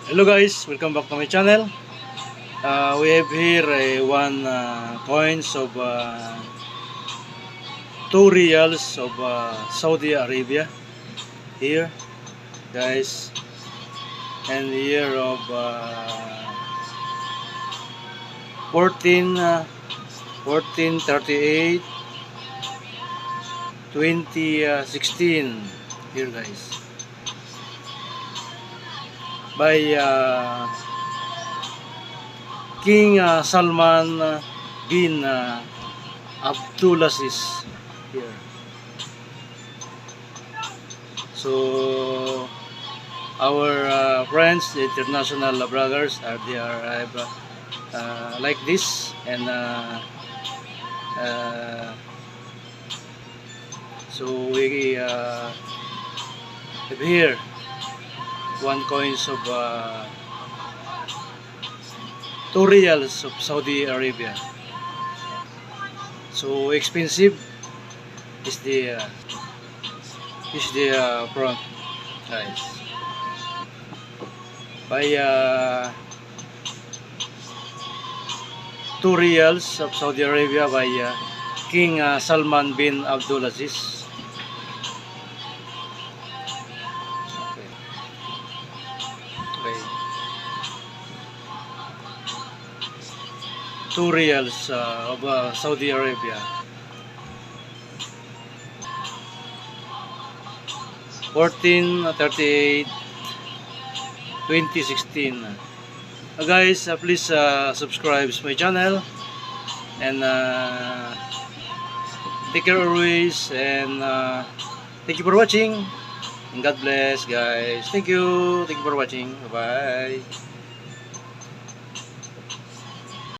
Hello guys, welcome back to my channel. We have here one coins of 2 reals of Saudi Arabia here guys, and year of 1438 2016 here guys, by King Salman bin Abdulaziz here. So our friends, the international bloggers, are there like this, and so we have here one coins of 2 reals of Saudi Arabia. So expensive is the front guys, by 2 reals of Saudi Arabia by King Salman bin Abdulaziz. Okay. 2 reals of Saudi Arabia. 1438 2016. Guys, please subscribe to my channel, and take care always, and thank you for watching, and God bless guys. Thank you for watching. Bye bye.